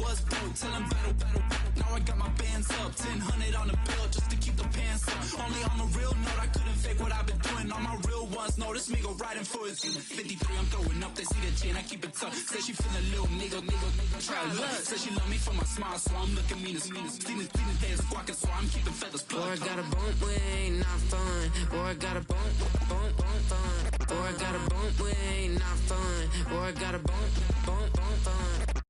was broke, tell him battle, battle, battle. Now I got my bands up, 1000 on the bill just to keep the pants up. Only on a real note, I couldn't fake what I've been doing. All my real ones know this me go riding for it. 53, I'm throwing up, they see the chain, I keep it tough. Say she feeling a little nigga, try to look. Say she love me for my smile, so I'm looking mean as Seen this days squawking, so I'm keeping feathers plucked. Boy, I got a bump, we ain't not fun. Boy, I got a bump, bump, bump, fun. Boy, I got a bump, we ain't not fun. Boy, I got a bump, bump, bump, fun.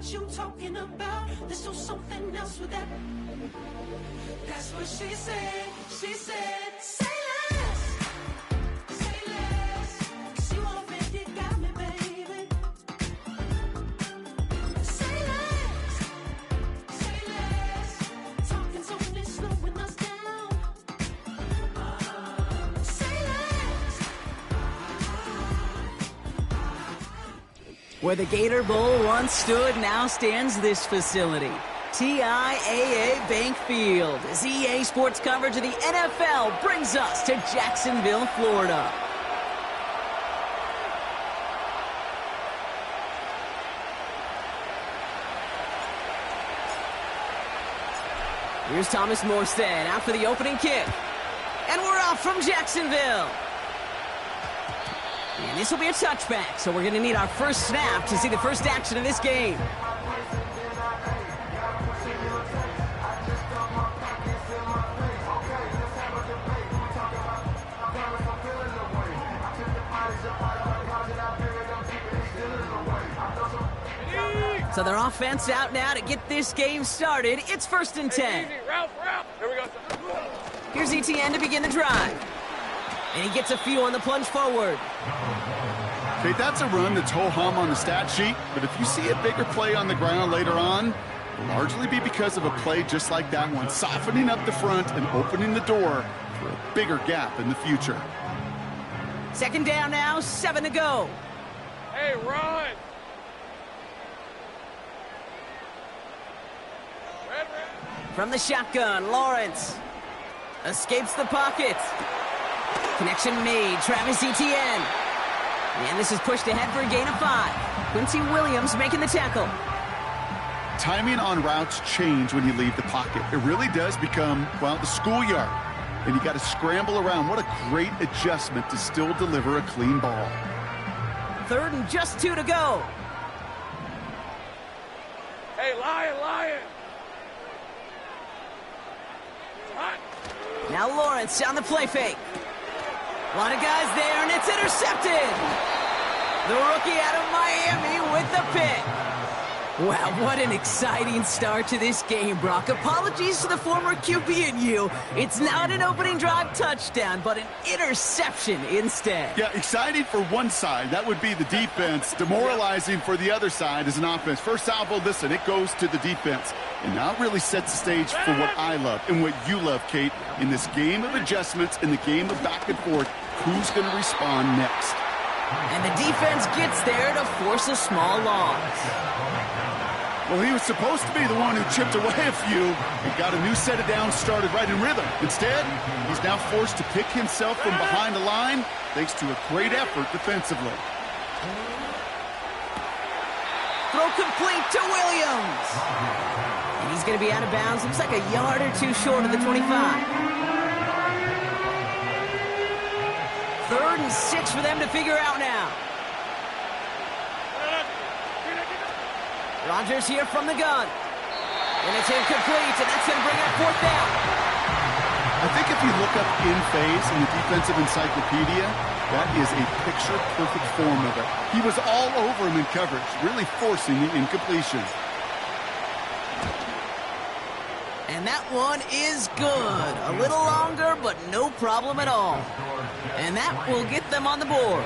You talking about? Let's do something else with that. That's what she said. She said, say less, say less. 'Cause you already got me, baby. Say less, say less. Talking's only slowing us down. Say less. Where the Gator Bowl once stood, now stands this facility. TIAA Bank Field, as EA Sports coverage of the NFL brings us to Jacksonville, Florida. Here's Thomas Morstead out for the opening kick. And we're off from Jacksonville. And this will be a touchback, so we're going to need our first snap to see the first action of this game. So their offense out now to get this game started. It's 1st and 10. Route. Here we go. Here's ETN to begin the drive. And he gets a few on the plunge forward. Okay, that's a run that's ho-hum on the stat sheet, but if you see a bigger play on the ground later on, it'll largely be because of a play just like that one, softening up the front and opening the door for a bigger gap in the future. 2nd down now, 7 to go. Hey, run! Red. From the shotgun, Lawrence escapes the pocket. Connection made, Travis Etienne. And this is pushed ahead for a gain of 5. Quincy Williams making the tackle. Timing on routes change when you leave the pocket. It really does become, well, the schoolyard. And you got to scramble around. What a great adjustment to still deliver a clean ball. 3rd and just 2 to go. Hey, Lion! Hot. Now Lawrence on the play fake. A lot of guys there, and it's intercepted. The rookie out of Miami with the pick. Wow, what an exciting start to this game, Brock. Apologies to the former QB and you. It's not an opening drive touchdown, but an interception instead. Yeah, exciting for one side. That would be the defense. Demoralizing for the other side as an offense. First salvo, listen, it goes to the defense. And now it really sets the stage for what I love and what you love, Kate. In this game of adjustments, in the game of back and forth, who's going to respond next? And the defense gets there to force a small loss. Well, he was supposed to be the one who chipped away a few and got a new set of downs started right in rhythm. Instead, he's now forced to pick himself from behind the line thanks to a great effort defensively. Throw complete to Williams. And he's going to be out of bounds. Looks like a yard or two short of the 25. 3rd and 6 for them to figure out now. Rodgers here from the gun. And it's incomplete, and that's going to bring up 4th down. I think if you look up in phase in the defensive encyclopedia, that is a picture-perfect form of it. He was all over him in coverage, really forcing the incompletion. And that one is good. A little longer, but no problem at all. And that will get them on the board.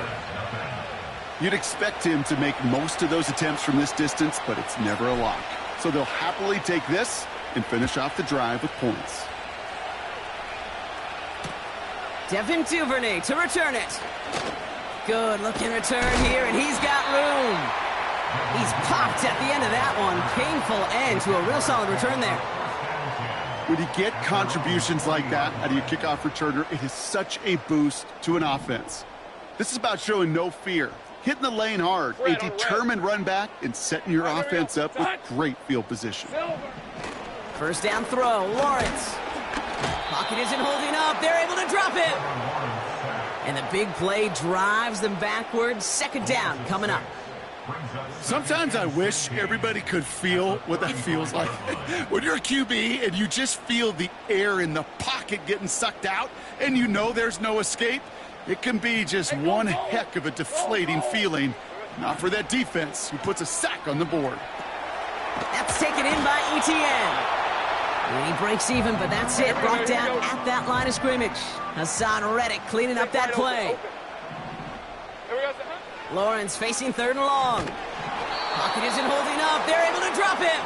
You'd expect him to make most of those attempts from this distance, but it's never a lock. So they'll happily take this and finish off the drive with points. Devin Duvernay to return it. Good looking return here, and he's got room. He's popped at the end of that one. Painful end to a real solid return there. When you get contributions like that out of your kickoff returner, it is such a boost to an offense. This is about showing no fear, hitting the lane hard, a determined run back, and setting your offense up with great field position. First down throw, Lawrence. Pocket isn't holding up. They're able to drop it. And the big play drives them backwards. Second down coming up. Sometimes I wish everybody could feel what that feels like. When you're a QB and you just feel the air in the pocket getting sucked out and you know there's no escape, it can be just one heck of a deflating feeling. Not for that defense who puts a sack on the board. That's taken in by Etienne. And he breaks even, but that's it. Brought down at that line of scrimmage. Hassan Reddick cleaning up that play. Lawrence facing third and long. Pocket isn't holding up. They're able to drop it.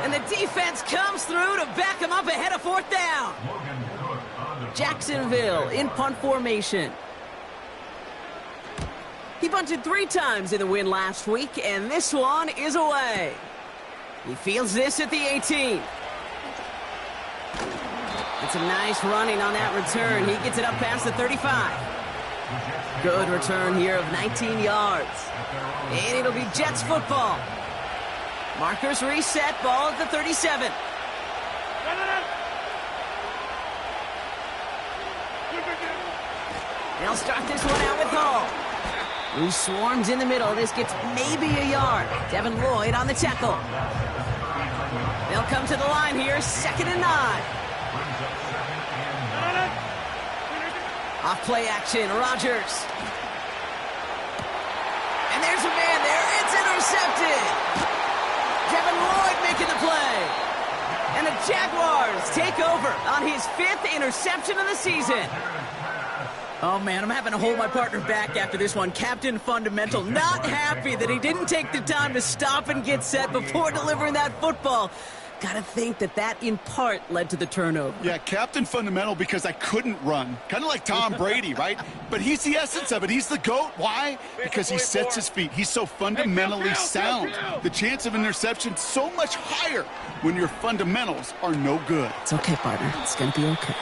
And the defense comes through to back him up ahead of fourth down. Jacksonville in punt formation. He bunted 3 times in the win last week, and this one is away. He fields this at the 18. It's a nice running on that return. He gets it up past the 35. Good return here of 19 yards. And it'll be Jets football. Markers reset, ball at the 37. They'll start this one out with Hall. Who swarms in the middle. This gets maybe a yard. Devin Lloyd on the tackle. They'll come to the line here, 2nd and 9. Off play action, Rodgers. And there's a man there. It's intercepted. Devin Lloyd making the play. And the Jaguars take over on his 5th interception of the season. Oh, man, I'm having to hold my partner back after this one. Captain Fundamental not happy that he didn't take the time to stop and get set before delivering that football. Got to think that in part led to the turnover. Yeah, Captain Fundamental because I couldn't run. Kind of like Tom Brady, right? But he's the essence of it. He's the GOAT. Why? Because he sets his feet. He's so fundamentally sound. The chance of interception so much higher when your fundamentals are no good. It's okay, partner. It's going to be okay.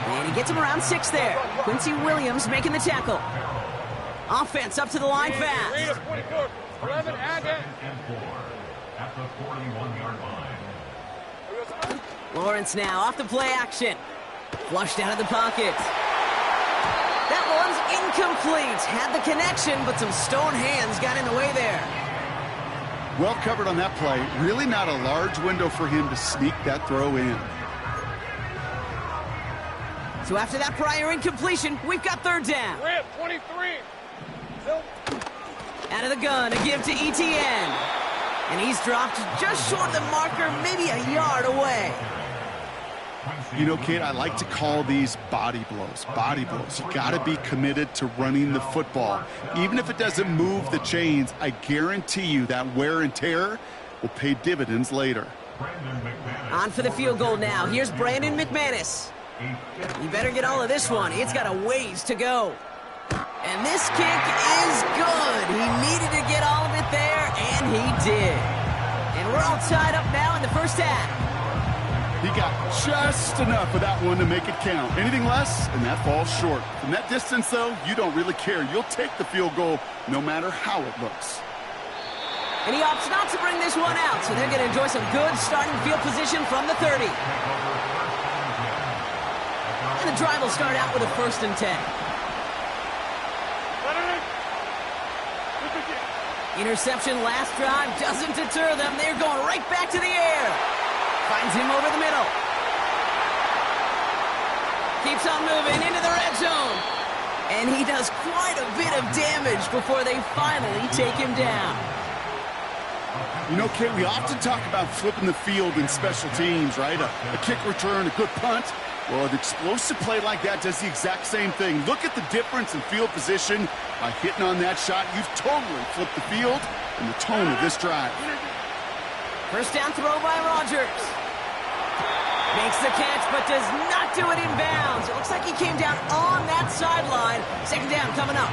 And he gets him around 6 there. Quincy Williams making the tackle. Offense up to the line fast. 11, at the 41-yard line. Lawrence now off the play action. Flushed out of the pocket. That one's incomplete. Had the connection, but some stone hands got in the way there. Well covered on that play. Really not a large window for him to sneak that throw in. So after that prior incompletion, we've got 3rd down. Rip, 23. Out of the gun, a give to Etienne. And he's dropped just short of the marker, maybe a yard away. You know, Kate, I like to call these body blows. Body blows. You got to be committed to running the football. Even if it doesn't move the chains, I guarantee you that wear and tear will pay dividends later. On for the field goal now. Here's Brandon McManus. You better get all of this one. It's got a ways to go. And this kick is good. He needed to get all of it there, and he did. And we're all tied up now in the first half. He got just enough of that one to make it count. Anything less, and that falls short. From that distance, though, you don't really care. You'll take the field goal no matter how it looks. And he opts not to bring this one out, so they're going to enjoy some good starting field position from the 30. And the drive will start out with a 1st and 10. Interception last drive doesn't deter them. They're going right back to the air. Finds him over the middle. Keeps on moving into the red zone. And he does quite a bit of damage before they finally take him down. You know, Kate, we often talk about flipping the field in special teams, right? A kick return, a good punt. Well, an explosive play like that does the exact same thing. Look at the difference in field position. By hitting on that shot, you've totally flipped the field and the tone of this drive. First down throw by Rodgers. Makes the catch, but does not do it in bounds. It looks like he came down on that sideline. Second down coming up.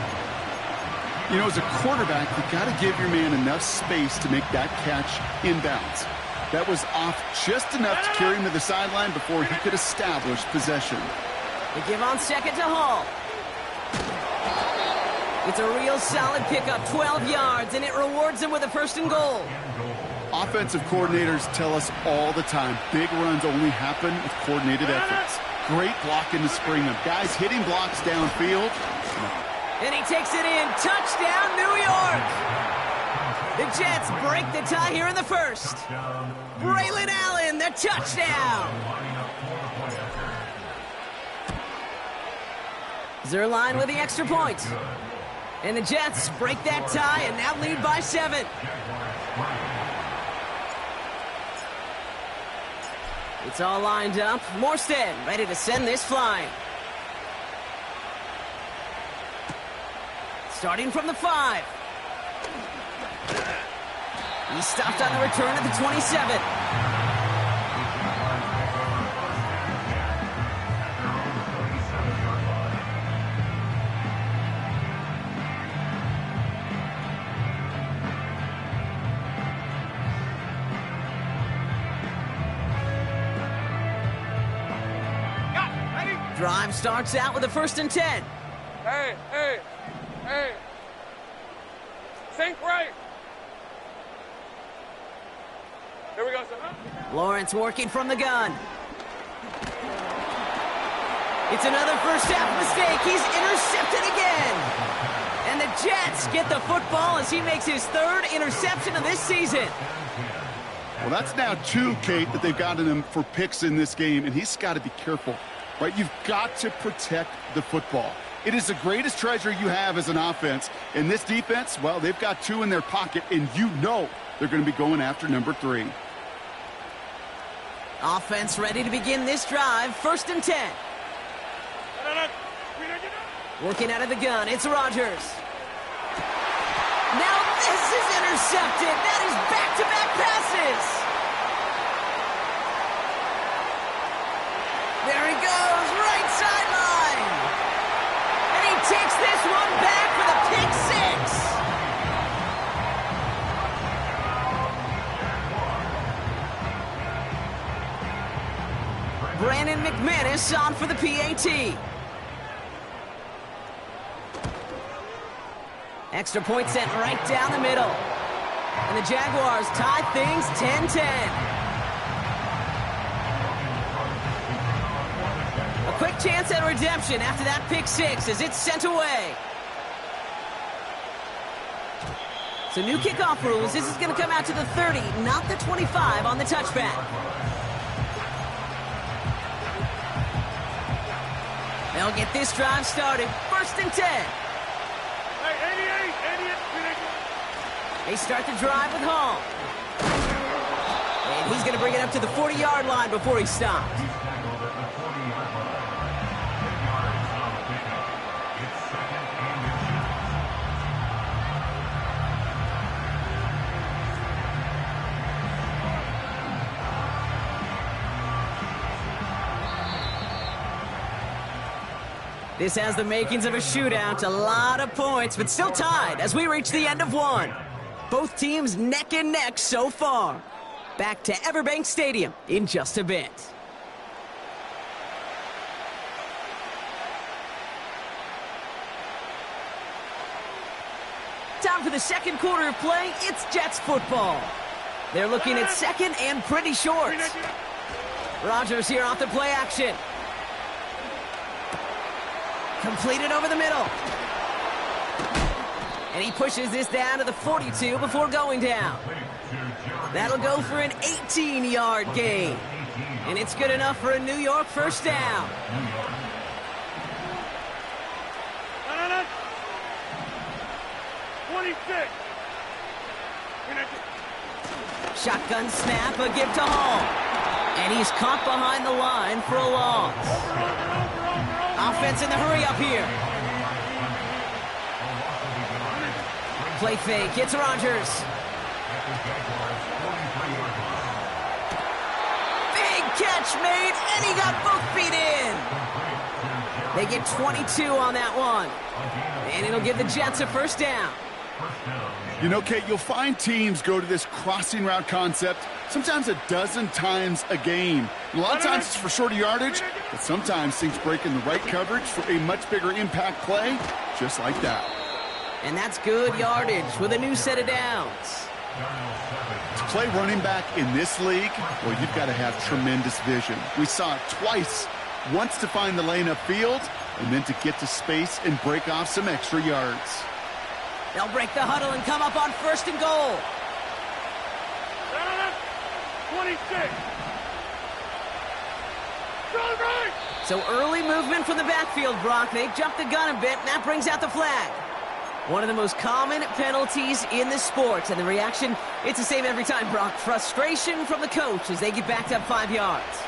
You know, as a quarterback, you've got to give your man enough space to make that catch inbounds. That was off just enough to carry him to the sideline before he could establish possession. They give on second to Hall. It's a real solid pickup, 12 yards, and it rewards him with a first and goal. Offensive coordinators tell us all the time, big runs only happen with coordinated efforts. Great blocking to spring them. Guys hitting blocks downfield. And he takes it in. Touchdown, New York! The Jets break the tie here in the first. Braylon Allen, the touchdown! Zerline with the extra point. And the Jets break that tie and now lead by 7. It's all lined up. Morstead ready to send this flying. Starting from the 5. He's stopped on the return at the 27. Drive starts out with a 1st and 10. Hey. Think right. Here we go, son. Lawrence working from the gun. It's another first half mistake. He's intercepted again. And the Jets get the football as he makes his 3rd interception of this season. Well, that's now 2, Kate, that they've gotten him for picks in this game, and he's got to be careful. Right? You've got to protect the football. It is the greatest treasure you have as an offense. And this defense, well, they've got 2 in their pocket, and you know they're going to be going after number 3. Offense ready to begin this drive. 1st and 10. Working out of the gun, it's Rodgers. Now this is intercepted. That is back-to-back passes. There he goes, right sideline. And he takes this one back for the pick 6. Brandon McManus on for the PAT. Extra point sent right down the middle. And the Jaguars tie things 10-10. A quick chance at redemption after that pick 6 as it's sent away. So new kickoff rules. This is going to come out to the 30, not the 25 on the touchback. They'll get this drive started. 1st and 10. Hey, 88. They start the drive with Hall. And he's going to bring it up to the 40-yard line before he stopped. This has the makings of a shootout, a lot of points, but still tied as we reach the end of 1. Both teams neck and neck so far. Back to Everbank Stadium in just a bit. Time for the second quarter of play. It's Jets football. They're looking at 2nd and pretty short. Rodgers here off the play action. Completed over the middle. And he pushes this down to the 42 before going down. That'll go for an 18-yard gain. And it's good enough for a New York first down. 26. Shotgun snap, a give to Hall. And he's caught behind the line for a loss. Offense in the hurry up here. Play fake, it's Rodgers. Big catch made, and he got both feet in. They get 22 on that one. And it'll give the Jets a first down. You know, Kate, you'll find teams go to this crossing route concept sometimes a dozen times a game. And a lot of times it's for shorter yardage, but sometimes things break in the right coverage for a much bigger impact play, just like that. And that's good yardage with a new set of downs. To play running back in this league, well, you've got to have tremendous vision. We saw it twice, once to find the lane upfield, and then to get to space and break off some extra yards. They'll break the huddle and come up on first and goal. 26. So early movement from the backfield, Brock. They jumped the gun a bit, and that brings out the flag. One of the most common penalties in the sport, and the reaction, it's the same every time, Brock. Frustration from the coach as they get backed up 5 yards.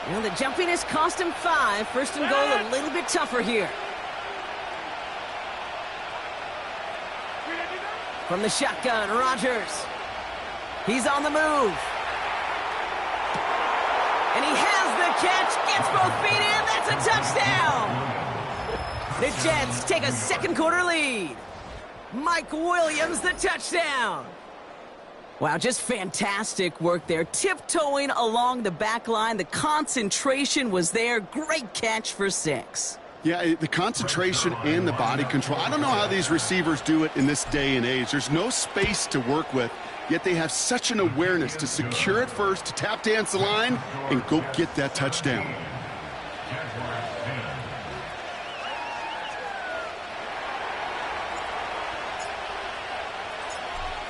You know, the jumpiness cost him 5. First and goal, a little bit tougher here. From the shotgun, Rodgers. He's on the move. And he has the catch, gets both feet in, that's a touchdown! The Jets take a second quarter lead. Mike Williams, the touchdown. Wow, just fantastic work there. Tiptoeing along the back line. The concentration was there. Great catch for 6. Yeah, the concentration and the body control. I don't know how these receivers do it in this day and age. There's no space to work with, yet they have such an awareness to secure it first, to tap dance the line, and go get that touchdown.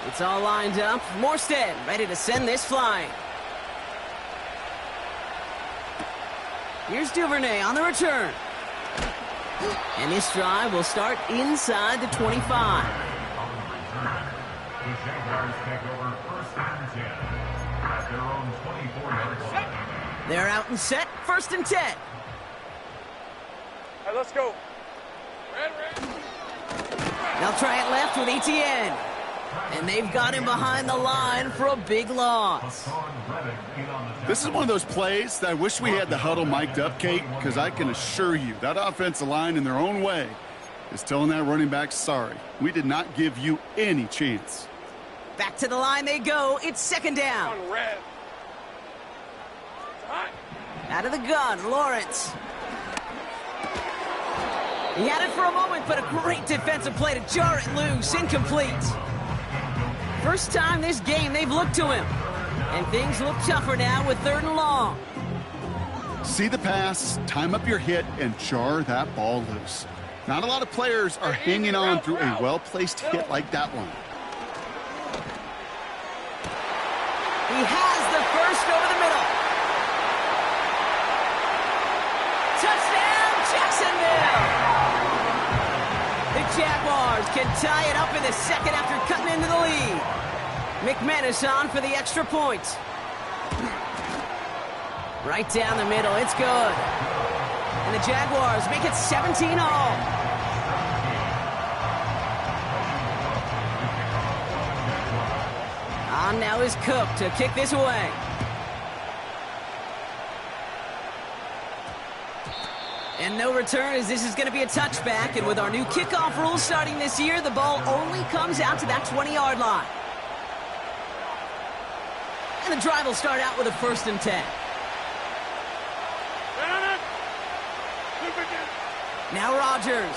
It's all lined up. Morstead ready to send this flying. Here's Duvernay on the return. And this drive will start inside the 25. They're out and set. First and 10. All right, let's go. Red. They'll try it left with Etienne. And they've got him behind the line for a big loss. This is one of those plays that I wish we had the huddle mic'd up, Kate, because I can assure you that offensive line in their own way is telling that running back, sorry, we did not give you any chance. Back to the line they go. It's second down. On red. Out of the gun, Lawrence. He had it for a moment, but a great defensive play to jar it loose. Incomplete. First time this game they've looked to him. And things look tougher now with 3rd and long. See the pass, time up your hit, and jar that ball loose. Not a lot of players are hanging on through a well-placed hit like that one. He has the first over the middle. Touchdown, Jacksonville! The Jaguars can tie it up in the second after cutting into the lead. McManus on for the extra point. Right down the middle, it's good. And the Jaguars make it 17 all. On now is Cook to kick this away. And no return, as this is going to be a touchback. And with our new kickoff rules starting this year, the ball only comes out to that 20-yard line. And the drive will start out with a 1st and 10. Now Rodgers.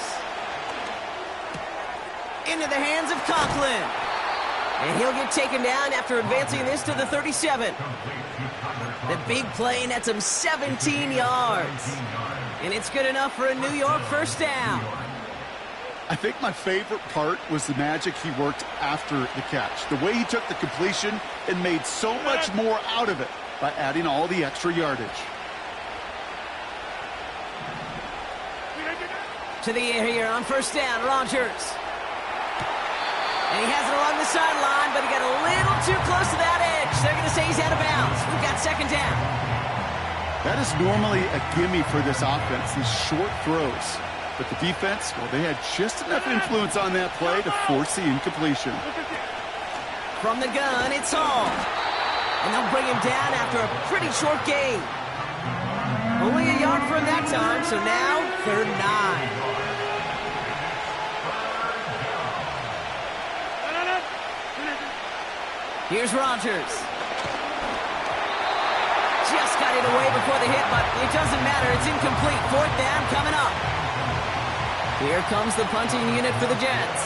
Into the hands of Conklin. And he'll get taken down after advancing this to the 37. The big play nets him 17 yards. And it's good enough for a New York first down. I think my favorite part was the magic he worked after the catch. The way he took the completion and made so much more out of it by adding all the extra yardage. To the air here on first down, Rodgers. And he has it along the sideline, but he got a little too close to that edge. They're going to say he's out of bounds. We've got second down. That is normally a gimme for this offense, these short throws. But the defense, well, they had just enough influence on that play to force the incompletion. From the gun, it's Hall. And they'll bring him down after a pretty short gain. Only a yard for him that time, so now 3rd and 9. Here's Rodgers. Just got it away before the hit, but it doesn't matter. It's incomplete. 4th down coming up. Here comes the punting unit for the Jets.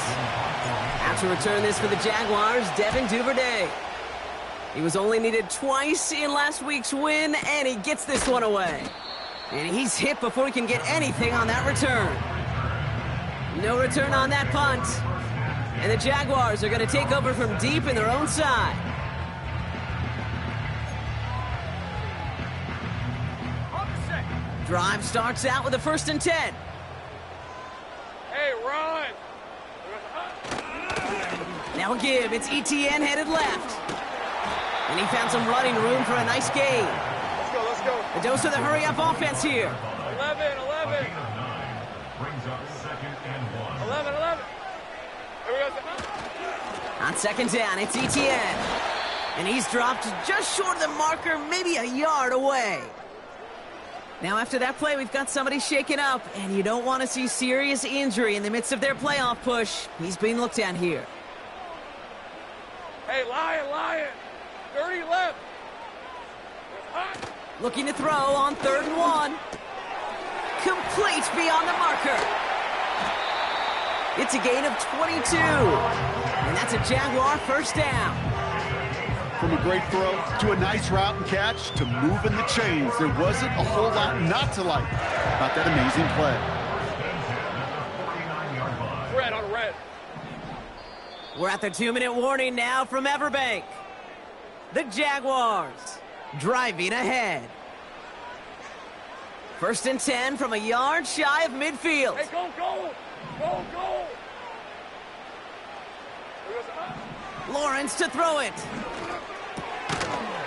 Out to return this for the Jaguars, Devin Duvernay. He was only needed twice in last week's win, and he gets this one away. And he's hit before he can get anything on that return. No return on that punt. And the Jaguars are going to take over from deep in their own side. Drive starts out with a 1st and 10. Hey, run! Now give. It's ETN headed left. And he found some running room for a nice gain. Let's go, let's go. The dose of the hurry-up offense here. 11. Brings up 2nd and 1. 11. Here we go. On 2nd down, it's ETN. And he's dropped just short of the marker, maybe a yard away. Now after that play, we've got somebody shaken up, and you don't want to see serious injury in the midst of their playoff push. He's being looked at here. Hey, Lion. 30 left. Looking to throw on 3rd and 1. Complete beyond the marker. It's a gain of 22. And that's a Jaguar 1st down. From a great throw to a nice route and catch to moving the chains, there wasn't a whole lot not to like about that amazing play. Red on red. We're at the 2-minute warning now from Everbank. The Jaguars driving ahead. 1st and 10 from a yard shy of midfield. Hey, go! Lawrence to throw it.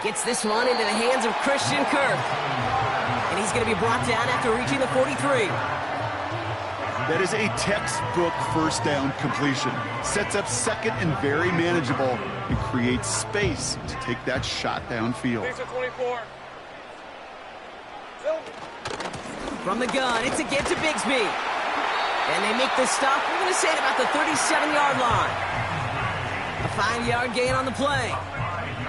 Gets this one into the hands of Christian Kirk. And he's going to be brought down after reaching the 43. That is a textbook 1st down completion. Sets up 2nd and very manageable and creates space to take that shot downfield. 24. From the gun, it's a get to Bigsby. And they make the stop, we're going to say, at about the 37-yard line. A 5-yard gain on the play.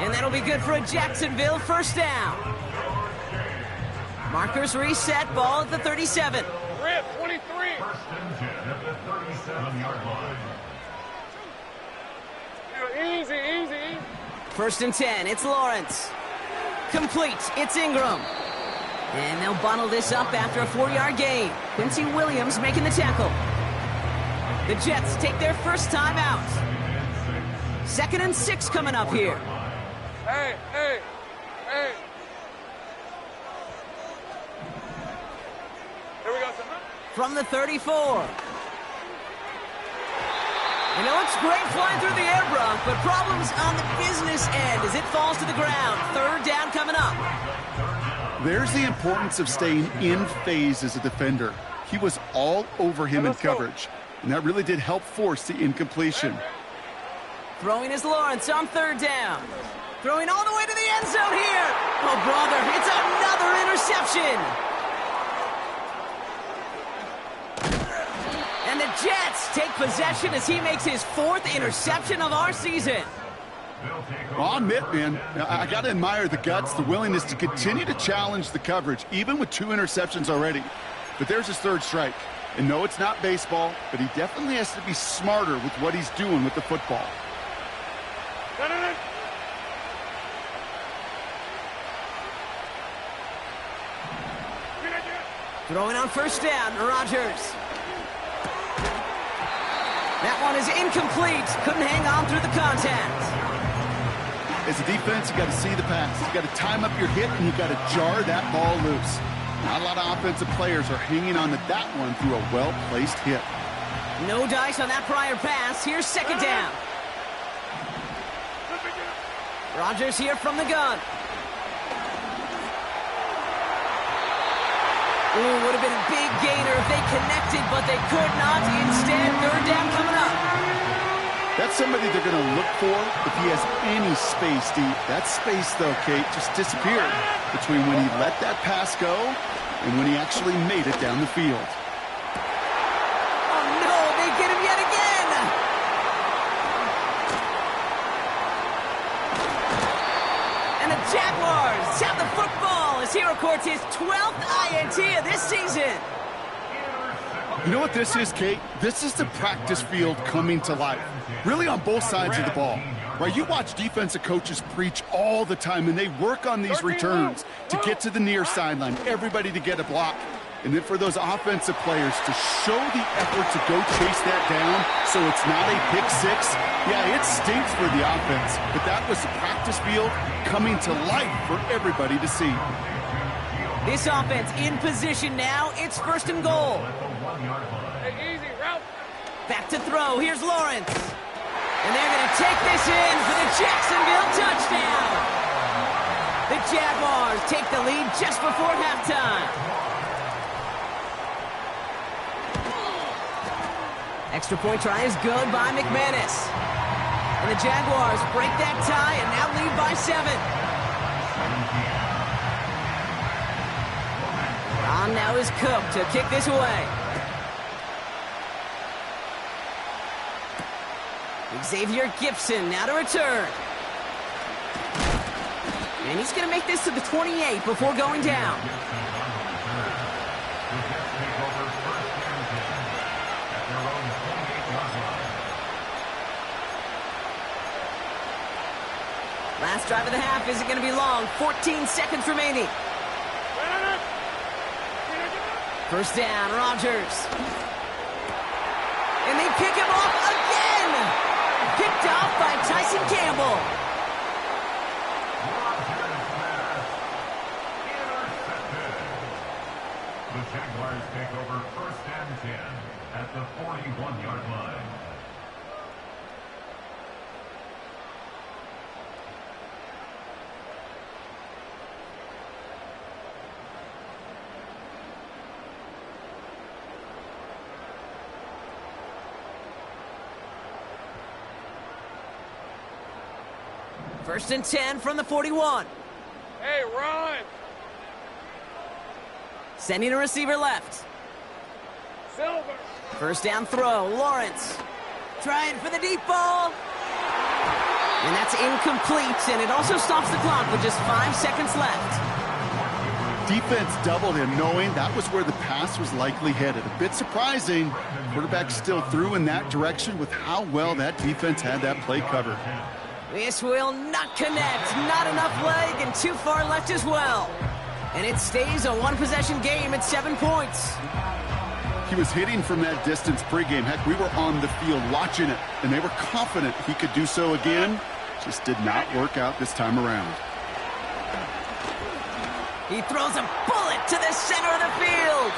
And that'll be good for a Jacksonville 1st down. Markers reset, ball at the 37. Rip, 23. 1st and 10 at the 37-yard line. Easy. 1st and 10, it's Lawrence. Complete, it's Ingram. And they'll bundle this up after a 4-yard gain. Quincy Williams making the tackle. The Jets take their first time out. 2nd and 6 coming up here. Hey. Here we go, son. From the 34. And it looks great flying through the air, Brock, but problems on the business end as it falls to the ground. 3rd down coming up. There's the importance of staying in phase as a defender. He was all over him in coverage, and that really did help force the incompletion. Throwing is Lawrence on 3rd down. Throwing all the way to the end zone here. Oh, brother, it's another interception. And the Jets take possession as he makes his 4th interception of our season. Well, I'll admit, man, I got to admire the guts, the willingness to continue to challenge the coverage, even with 2 interceptions already. But there's his 3rd strike. And no, it's not baseball, but he definitely has to be smarter with what he's doing with the football. Throwing on 1st down, Rodgers. That one is incomplete. Couldn't hang on through the contact. As a defense, you got to see the pass. You got to time up your hit, and you got to jar that ball loose. Not a lot of offensive players are hanging on to that one through a well-placed hit. No dice on that prior pass. Here's 2nd down. Rodgers here from the gun. Ooh, would have been a big gainer if they connected, but they could not. Instead, third down coming up. That's somebody they're going to look for if he has any space deep. That space, though, Kate, just disappeared between when he let that pass go and when he actually made it down the field. Oh, no, they get him yet again. And the Jaguars have the football as he records his 12th INT of this season. You know what this is, Kate? This is the practice field coming to life. Really on both sides of the ball. Right? You watch defensive coaches preach all the time, and they work on these returns to get to the near sideline, everybody to get a block. And then for those offensive players to show the effort to go chase that down so it's not a pick six. Yeah, it stinks for the offense, but that was the practice field coming to life for everybody to see. This offense in position now. It's first and goal. Hey, easy, route. Back to throw. Here's Lawrence. And they're going to take this in for the Jacksonville touchdown. The Jaguars take the lead just before halftime. Extra point try is good by McManus. And the Jaguars break that tie and now lead by 7. On now is Cook to kick this away. Xavier Gibson now to return. And he's going to make this to the 28 before going down. Last drive of the half isn't going to be long. 14 seconds remaining. First down, Rodgers. And they pick him off again. Picked off by Tyson Campbell. The Jaguars take over first and 10 at the 41-yard line. First and 10 from the 41. Hey, run. Sending a receiver left. Silver. First down throw, Lawrence. Trying for the deep ball. And that's incomplete, and it also stops the clock with just 5 seconds left. Defense doubled him, knowing that was where the pass was likely headed. A bit surprising. Quarterback still threw in that direction with how well that defense had that play covered. This will not connect. Not enough leg and too far left as well. And it stays a one-possession game at 7 points. He was hitting from that distance pregame. Heck, we were on the field watching it, and they were confident he could do so again. Just did not work out this time around. He throws a bullet to the center of the field.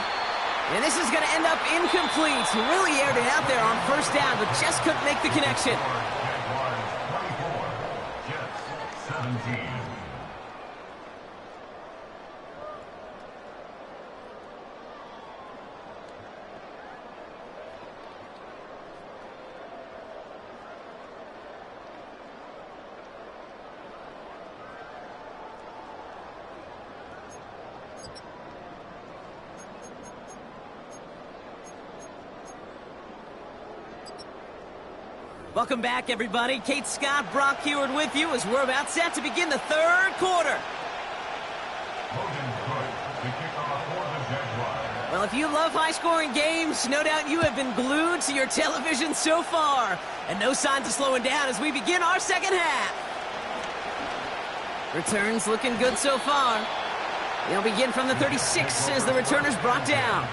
And this is going to end up incomplete. He really aired it out there on first down, but just couldn't make the connection. Welcome back, everybody. Kate Scott, Brock Heward with you as we're about set to begin the third quarter. Well, if you love high-scoring games, no doubt you have been glued to your television so far. And no signs of slowing down as we begin our second half. Returns looking good so far. They'll begin from the 36 as the returner's brought down.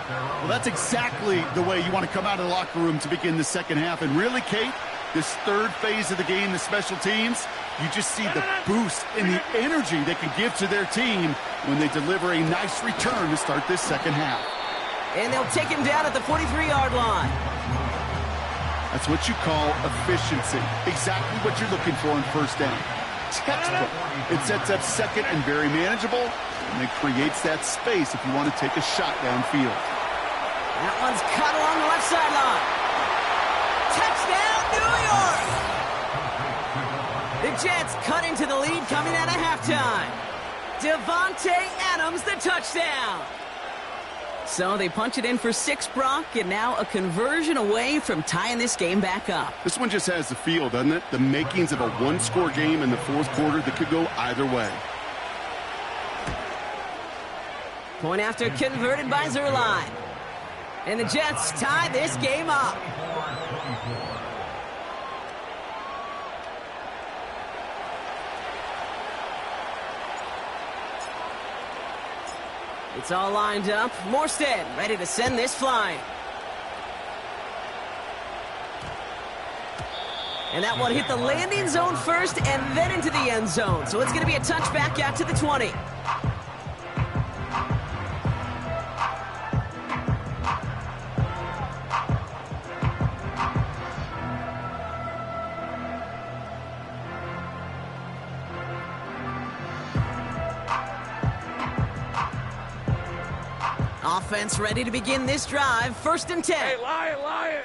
Well, that's exactly the way you want to come out of the locker room to begin the second half. And really, Kate, this third phase of the game, the special teams, you just see the boost and the energy they can give to their team when they deliver a nice return to start this second half. And they'll take him down at the 43-yard line. That's what you call efficiency. Exactly what you're looking for in first down. textbook. It sets up second and very manageable, and it creates that space if you want to take a shot downfield. That one's cut along the left sideline. Touchdown, New York! The Jets cut into the lead coming out of halftime. Devontae Adams, the touchdown. So they punch it in for 6, Brock, and now a conversion away from tying this game back up. This one just has the feel, doesn't it? The makings of a one-score game in the fourth quarter that could go either way. Point after converted by Zerline. And the Jets tie this game up. It's all lined up. Morstead ready to send this flying. And that one hit the landing zone first and then into the end zone. So it's going to be a touchback out to the 20. Offense ready to begin this drive. 1st and 10. Hey, Lion!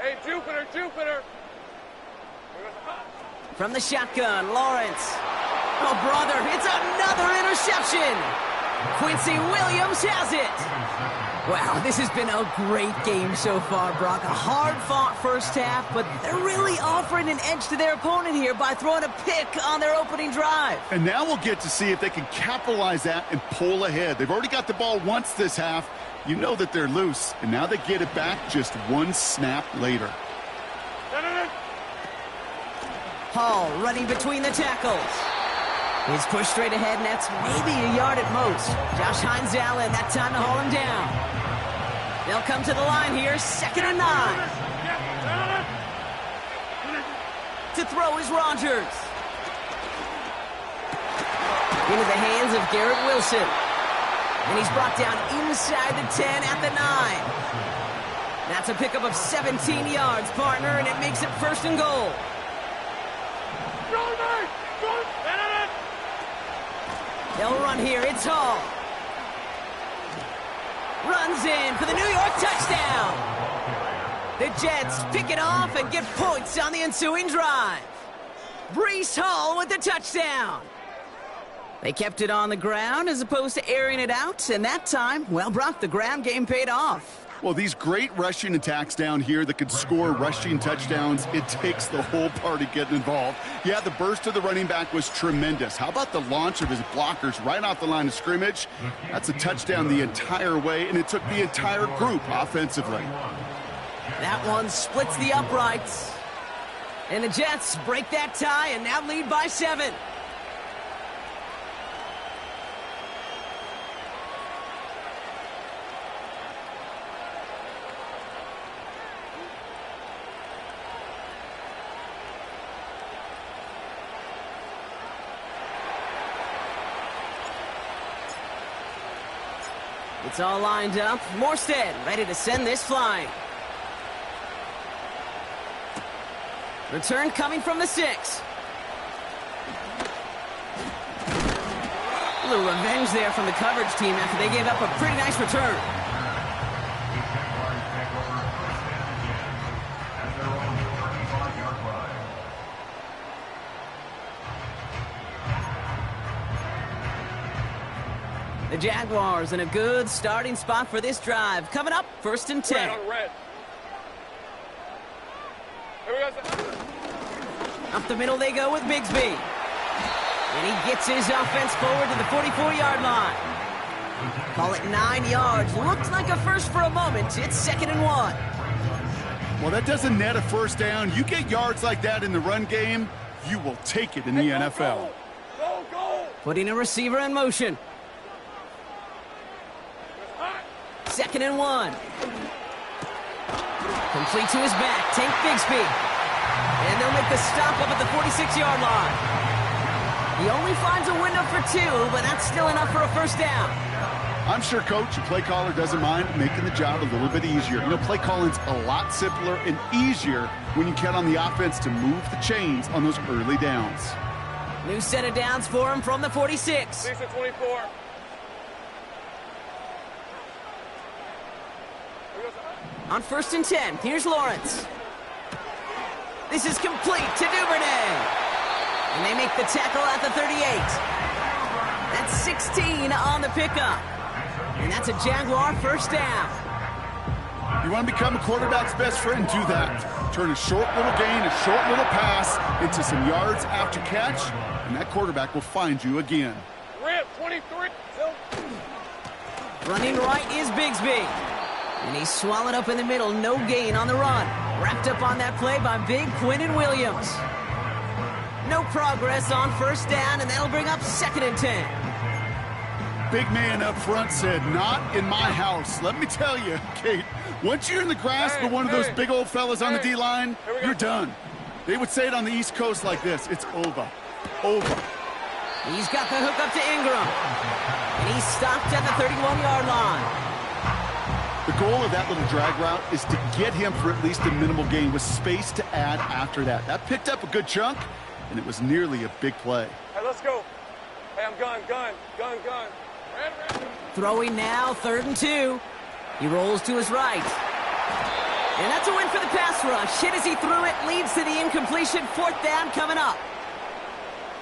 Hey, Jupiter! From the shotgun, Lawrence. Oh, brother, it's another interception. Quincy Williams has it. Wow, this has been a great game so far, Brock. A hard-fought first half, but they're really offering an edge to their opponent here by throwing a pick on their opening drive. And now we'll get to see if they can capitalize that and pull ahead. They've already got the ball once this half. You know that they're loose, and now they get it back just one snap later. Hall running between the tackles. He's pushed straight ahead, and that's maybe a yard at most. Josh Hines Allen, that time to haul him down. They'll come to the line here, 2nd and 9. To throw is Rodgers. Into the hands of Garrett Wilson. And he's brought down inside the 10 at the 9. That's a pickup of 17 yards, partner, and it makes it 1st and goal. They'll run here. It's Hall. Runs in for the New York touchdown. The Jets pick it off and get points on the ensuing drive. Breece Hall with the touchdown. They kept it on the ground as opposed to airing it out, and that time, well, Brock, the ground game paid off. Well, these great rushing attacks down here that could score rushing touchdowns, it takes the whole party getting involved. Yeah, the burst of the running back was tremendous. How about the launch of his blockers right off the line of scrimmage? That's a touchdown the entire way, and it took the entire group offensively. That one splits the uprights. And the Jets break that tie and now lead by 7. It's all lined up. Morstead ready to send this flying. Return coming from the 6. A little revenge there from the coverage team after they gave up a pretty nice return. The Jaguars in a good starting spot for this drive. Coming up, 1st and 10. Red. Up the middle they go with Bigsby. And he gets his offense forward to the 44-yard line. Call it 9 yards. Looks like a first for a moment. It's 2nd and 1. Well, that doesn't net a first down. You get yards like that in the run game, you will take it in the NFL. Go! Putting a receiver in motion. 2nd and 1. Complete to his back. Tank Bigsby. And they'll make the stop up at the 46-yard line. He only finds a window for 2, but that's still enough for a first down. I'm sure coach and play caller doesn't mind making the job a little bit easier. You know, play calling's a lot simpler and easier when you count on the offense to move the chains on those early downs. New set of downs for him from the 46. 6 to 24. On 1st and 10, here's Lawrence. This is complete to Duvernay. And they make the tackle at the 38. That's 16 on the pickup. And that's a Jaguar first down. You want to become a quarterback's best friend, do that. Turn a short little gain, a short little pass into some yards after catch, and that quarterback will find you again. Rip, 23. Running right is Bigsby. And he's swallowed up in the middle, no gain on the run. Wrapped up on that play by Big Quinnen Williams. No progress on first down, and that'll bring up 2nd and 10. Big man up front said, not in my house. Let me tell you, Kate, once you're in the grasp of one of those big old fellas on the D-line, you're done. They would say it on the East Coast like this, it's over. Over. He's got the hook up to Ingram. And he's stopped at the 31-yard line. The goal of that little drag route is to get him for at least a minimal gain with space to add after that. That picked up a good chunk, and it was nearly a big play. Hey, let's go. Hey, I'm gun. Throwing now, 3rd and 2. He rolls to his right. And that's a win for the pass rush. Hit as he threw it, leads to the incompletion. 4th down coming up.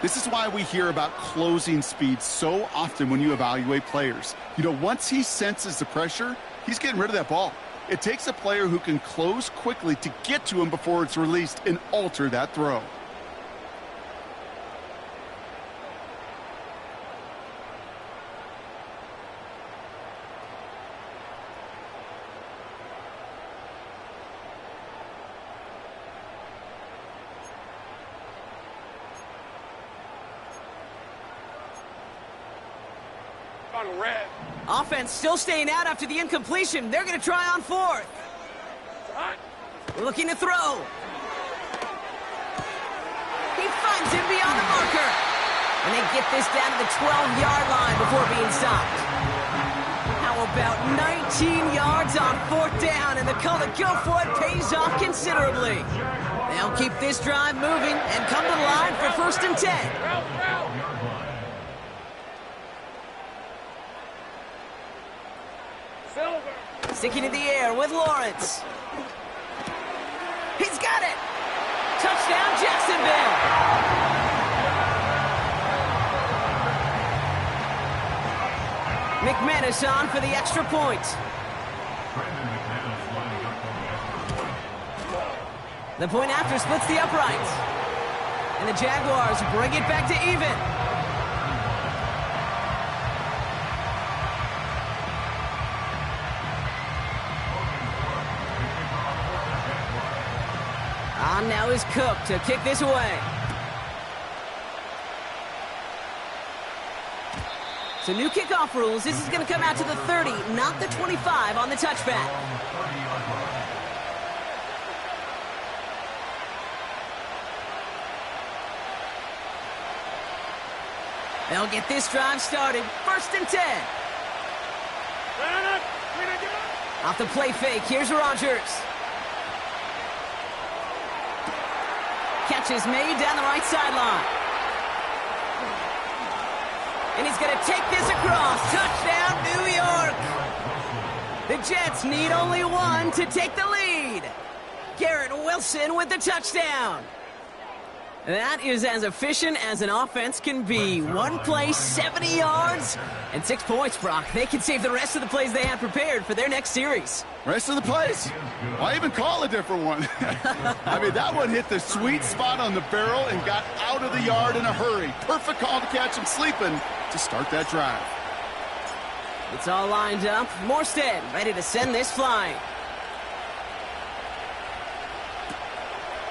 This is why we hear about closing speed so often when you evaluate players. You know, once he senses the pressure, he's getting rid of that ball. It takes a player who can close quickly to get to him before it's released and alter that throw. On red. Offense still staying out after the incompletion. They're going to try on 4th. Looking to throw. He finds him beyond the marker. And they get this down to the 12-yard line before being stopped. How about 19 yards on 4th down, and the call to go for it pays off considerably. They'll keep this drive moving and come to the line for 1st and 10. Sticking in the air with Lawrence. He's got it! Touchdown, Jacksonville! McManus on for the extra point. The point after splits the uprights. And the Jaguars bring it back to even. On now is Cook to kick this away. So new kickoff rules. This is going to come out to the 30, not the 25 on the touchback. They'll get this drive started. 1st and 10. Off the play fake, here's Rodgers. Catch is made down the right sideline. And he's going to take this across. Touchdown, New York. The Jets need only one to take the lead. Garrett Wilson with the touchdown. That is as efficient as an offense can be. One play, 70 yards, and 6 points, Brock. They can save the rest of the plays they have prepared for their next series. Rest of the plays? Why even call a different one? I mean, that one hit the sweet spot on the barrel and got out of the yard in a hurry. Perfect call to catch him sleeping to start that drive. It's all lined up. Morstead ready to send this flying.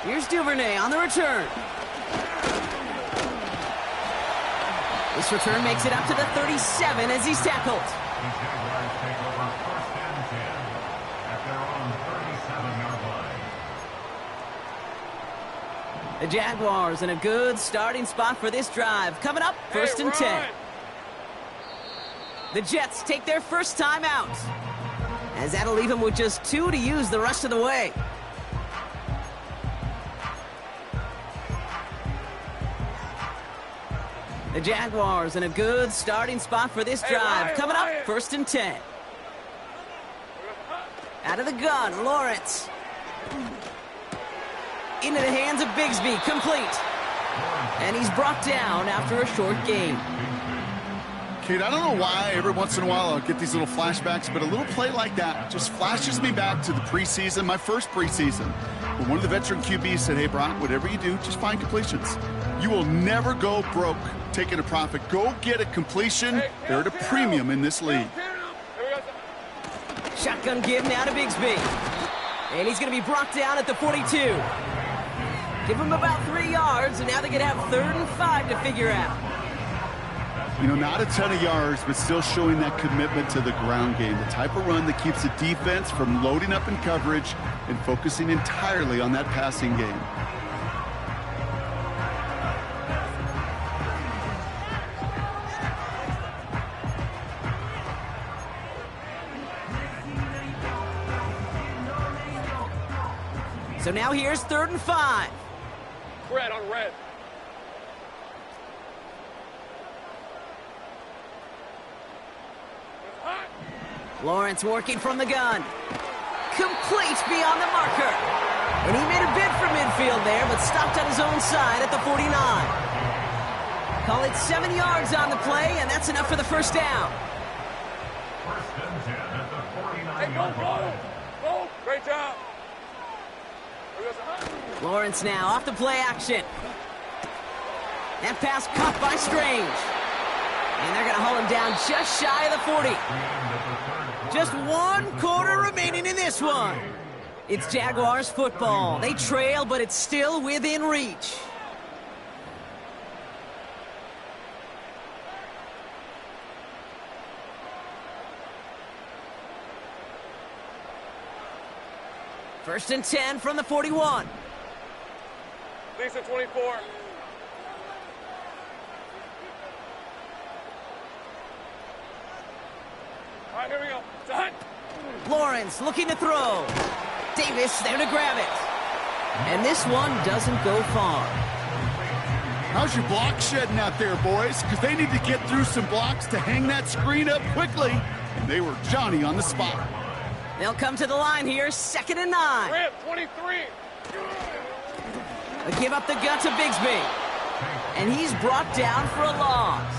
Here's Duvernay on the return. This return makes it up to the 37 as he's tackled. The Jaguars take over 1st and 10 at their own 37-yard line. The Jaguars in a good starting spot for this drive. Coming up, 1st and 10. The Jets take their first time out, as that'll leave them with just 2 to use the rest of the way. The Jaguars in a good starting spot for this drive. Coming up, 1st and 10. Out of the gun, Lawrence. Into the hands of Bigsby, complete. And he's brought down after a short gain. Kate, I don't know why every once in a while I'll get these little flashbacks, but a little play like that just flashes me back to the preseason, my first preseason, where one of the veteran QBs said, hey, Brock, whatever you do, just find completions. You will never go broke taking a profit. Go get a completion. They're at a premium in this league. Shotgun give now to Bigsby. And he's going to be brought down at the 42. Give him about 3 yards, and now they're going to have 3rd and 5 to figure out. You know, not a ton of yards, but still showing that commitment to the ground game. The type of run that keeps the defense from loading up in coverage and focusing entirely on that passing game. So now here's 3rd and 5. Red on red. Lawrence working from the gun. Complete beyond the marker. And he made a bid for midfield there, but stopped on his own side at the 49. Call it 7 yards on the play, and that's enough for the first down. 1st and 10 at the 49-yard Hey, go, line. go! Go! Great job! Lawrence now off the play action. That pass caught by Strange. And they're going to haul him down just shy of the 40. Just 1 quarter remaining in this one. It's Jaguars football. They trail, but it's still within reach. First and 10 from the 41. Lisa 24. All right, here we go. Done. Lawrence looking to throw. Davis there to grab it. And this one doesn't go far. How's your block shedding out there, boys? Because they need to get through some blocks to hang that screen up quickly. And they were Johnny on the spot. They'll come to the line here, 2nd and 9. Rip 23. They give up the gut to Bigsby. And he's brought down for a loss.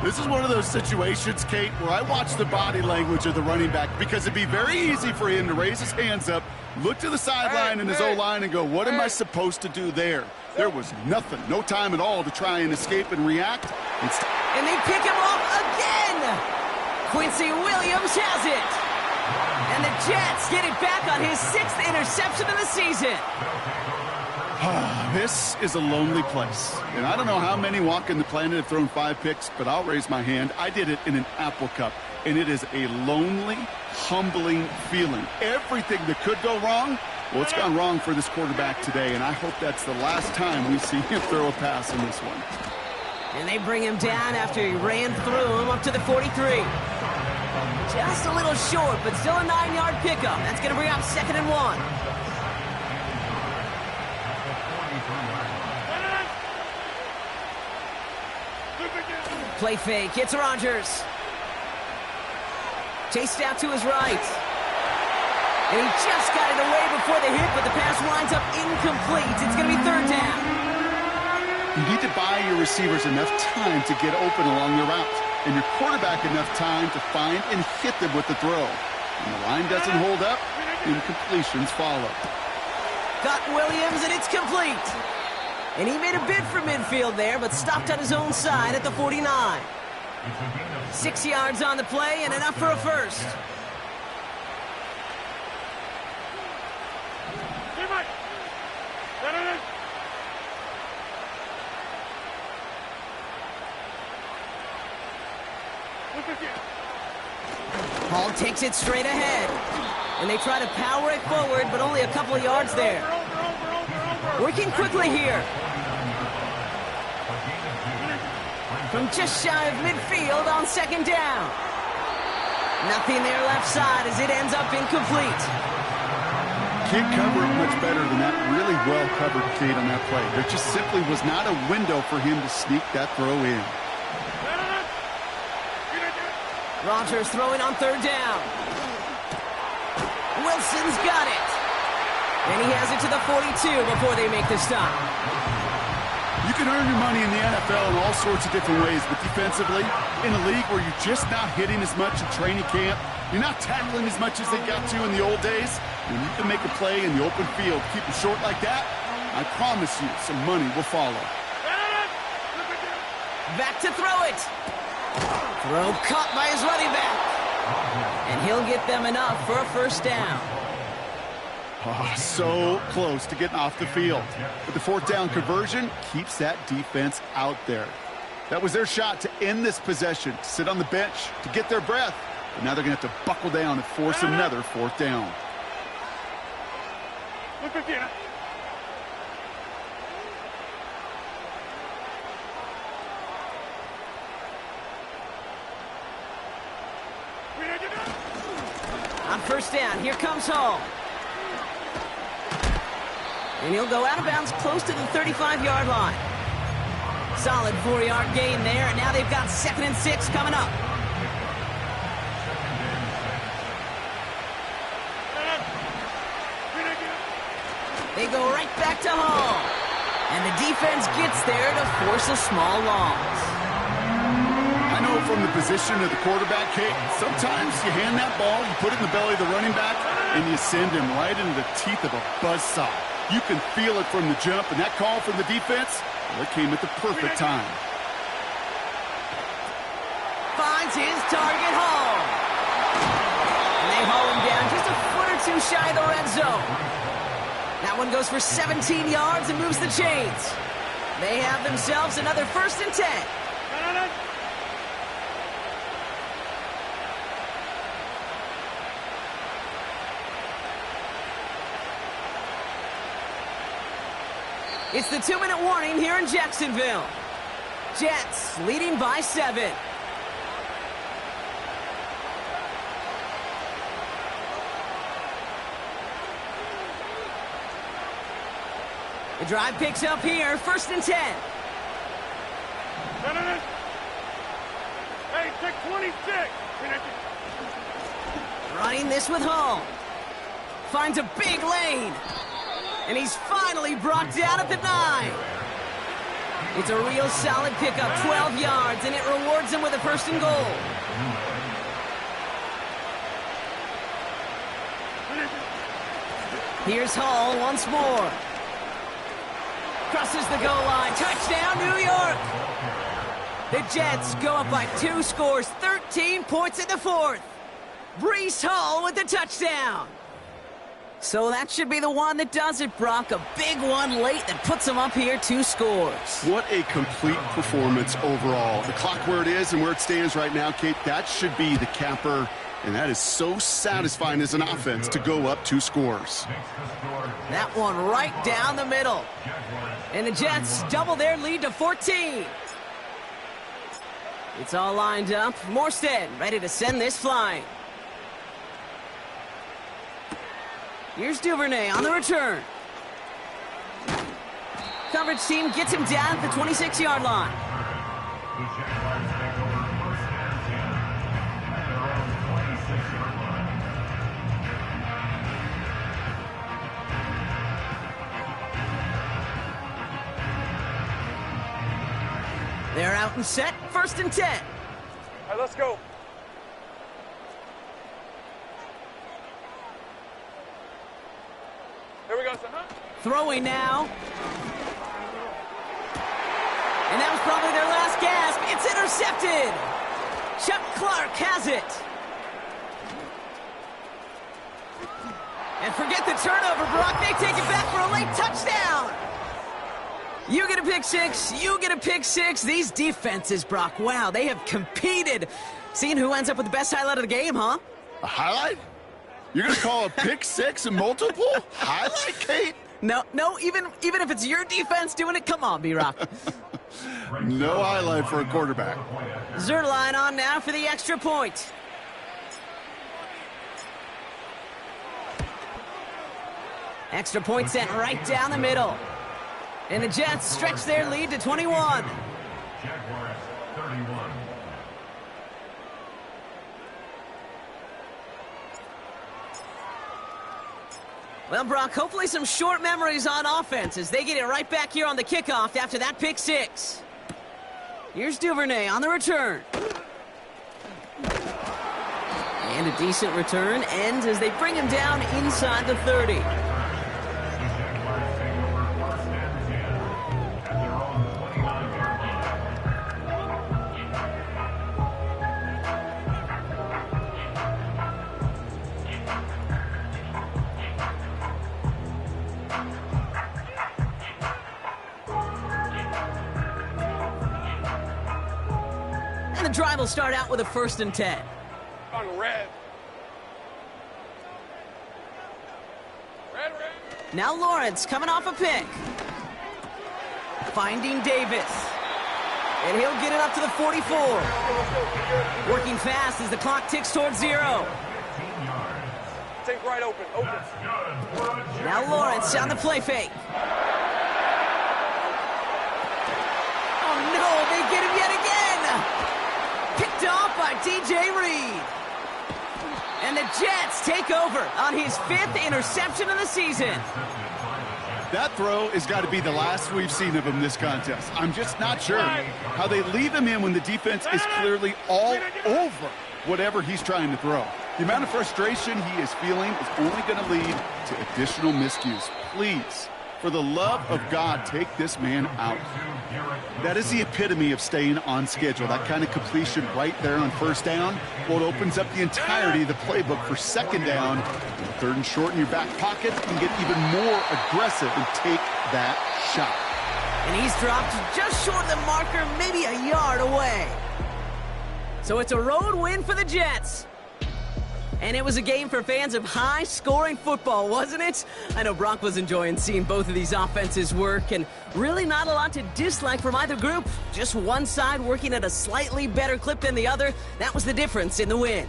This is one of those situations, Kate, where I watch the body language of the running back because it'd be very easy for him to raise his hands up, look to the sideline and his O-line and go, what am I supposed to do there? There was nothing, no time at all to try and escape and react. And they pick him off again. Quincy Williams has it. And the Jets get it back on his 6th interception of the season. This is a lonely place. And I don't know how many walking the planet have thrown 5 picks, but I'll raise my hand. I did it in an Apple Cup. And it is a lonely, humbling feeling. Everything that could go wrong, well, it's gone wrong for this quarterback today. And I hope that's the last time we see him throw a pass in this one. And they bring him down after he ran through him up to the 43. Just a little short, but still a 9-yard pickup. That's going to bring up 2nd and 1. Play fake. It's Rodgers. Chased out to his right. And he just got it away before the hit, but the pass winds up incomplete. It's going to be 3rd down. You need to buy your receivers enough time to get open along the route, and your quarterback enough time to find and hit them with the throw. When the line doesn't hold up, incompletions follow. Got Williams, and it's complete. And he made a bid for midfield there, but stopped on his own side at the 49. 6 yards on the play, and enough for a first. Hall takes it straight ahead. And they try to power it forward, but only a couple of yards there. from just shy of midfield on second down. Nothing there left side as it ends up incomplete. Can't cover it much better than that. Really well covered, Kate, on that play. There just simply was not a window for him to sneak that throw in. Rodgers throwing on third down. Wilson's got it. And he has it to the 42 before they make the stop. You can earn your money in the NFL in all sorts of different ways, but defensively, in a league where you're just not hitting as much in training camp, you're not tackling as much as they got to in the old days, when you can make a play in the open field, keep it short like that, I promise you some money will follow. Back to throw it. Throw caught by his running back. And he'll get them enough for a first down. Oh, so close to getting off the field. But the fourth down conversion keeps that defense out there. That was their shot to end this possession, sit on the bench to get their breath. But now they're going to have to buckle down and force another fourth down. On first down, here comes Hall. And he'll go out of bounds close to the 35-yard line. Solid 4-yard gain there, and now they've got 2nd and 6 coming up. They go right back to Hall. And the defense gets there to force a small loss. I know from the position of the quarterback, Kate, sometimes you hand that ball, you put it in the belly of the running back, and you send him right into the teeth of a buzzsaw. You can feel it from the jump, and that call from the defense, well, it came at the perfect time. Finds his target, Hall. And they haul him down just a foot or two shy of the red zone. That one goes for 17 yards and moves the chains. They have themselves another 1st and 10. It's the 2-minute warning here in Jacksonville. Jets leading by 7. The drive picks up here, 1st and 10. Hey, take 26. Running this with Hall. Finds a big lane. And he's finally brought down at the 9. It's a real solid pickup, 12 yards, and it rewards him with a 1st and goal. Here's Hall once more. Crosses the goal line. Touchdown, New York. The Jets go up by 2 scores, 13 points in the 4th. Breece Hall with the touchdown. So that should be the one that does it, Brock. A big one late that puts them up here 2 scores. What a complete performance overall. The clock where it is and where it stands right now, Kate, that should be the capper. And that is so satisfying as an offense to go up 2 scores. That one right down the middle. And the Jets double their lead to 14. It's all lined up. Morstead ready to send this flying. Here's Duvernay on the return. Coverage team gets him down at the 26-yard line. They're out and set, 1st and 10. All right, let's go. Here we go, son. Throwing now. And that was probably their last gasp. It's intercepted. Chuck Clark has it. And forget the turnover, Brock. They take it back for a late touchdown. You get a pick 6. You get a pick 6. These defenses, Brock, wow, they have competed. Seeing who ends up with the best highlight of the game, huh? A highlight? You're going to call a pick 6 and multiple? Highlight, Kate? No, even if it's your defense doing it, come on, B-Rock. No highlight for a quarterback. Zerline on now for the extra point. Extra point sent right down the middle. And the Jets stretch their lead to 21. Jaguars 31. Well, Brock, hopefully some short memories on offense as they get it right back here on the kickoff after that pick six. Here's Duvernay on the return. And a decent return ends as they bring him down inside the 30. And the drive will start out with a 1st and 10. On red. Red. Now Lawrence coming off a pick. Finding Davis. And he'll get it up to the 44. Working fast as the clock ticks towards 0. Take right open. Now Lawrence on the play fake. Oh no, they get him yet again. Picked off by TJ Reed. And the Jets take over on his 5th interception of the season. That throw has got to be the last we've seen of him this contest. I'm just not sure how they leave him in when the defense is clearly all over whatever he's trying to throw. The amount of frustration he is feeling is only going to lead to additional miscues. Please, for the love of God, take this man out. That is the epitome of staying on schedule. That kind of completion right there on 1st down. Well, it opens up the entirety of the playbook for 2nd down. 3rd and short in your back pocket, you can get even more aggressive and take that shot. And he's dropped just short of the marker, maybe a yard away. So it's a road win for the Jets. And it was a game for fans of high-scoring football, wasn't it? I know Brock was enjoying seeing both of these offenses work, and really not a lot to dislike from either group. Just one side working at a slightly better clip than the other. That was the difference in the win.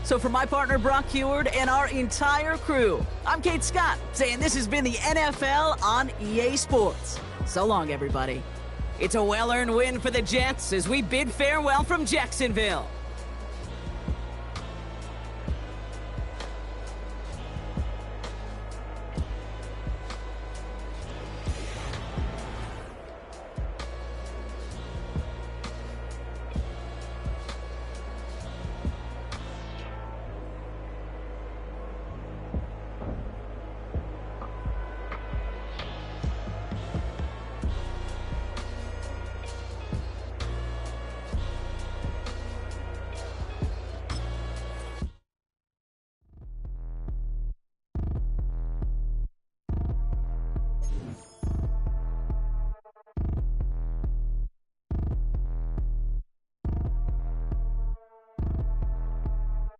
So for my partner Brock Heward and our entire crew, I'm Kate Scott, saying this has been the NFL on EA Sports. So long, everybody. It's a well-earned win for the Jets as we bid farewell from Jacksonville.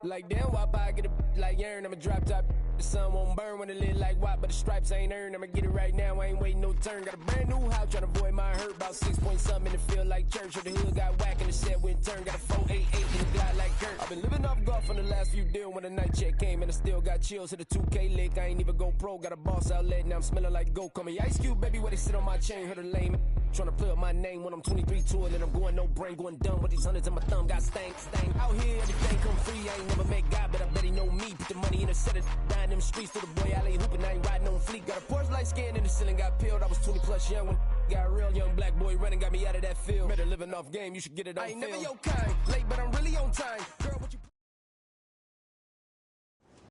Like damn, why I get a like urn? I'ma drop top. The sun won't burn when it lit like what, but the stripes ain't earned. I'ma get it right now, I ain't waiting no turn. Got a brand new house, trying to avoid my hurt. About 6 point something in the field like church. Or the hood got whack and the set went turn. Got a 488 in the glide like Kurt. I've been living off golf on the last few deals. When the night check came and I still got chills. Hit a 2K lick, I ain't even go pro. Got a boss outlet, now I'm smelling like gold. Call me Ice Cube, baby, where they sit on my chain. Heard a lame. Trying to play up my name when I'm 23 to it, and I'm going no brain, going dumb with these hundreds in my thumb. Got stank. Out here, everything come free. I ain't never met God, but I bet he know me. Put the money in a set of down them streets to the boy alley hooping. I ain't riding on fleek. Got a Porsche light scan in the ceiling, got peeled. I was 20 plus young when got real. Young black boy running, got me out of that field. Better living off game, you should get it on film. I ain't never your kind, late, but I'm really on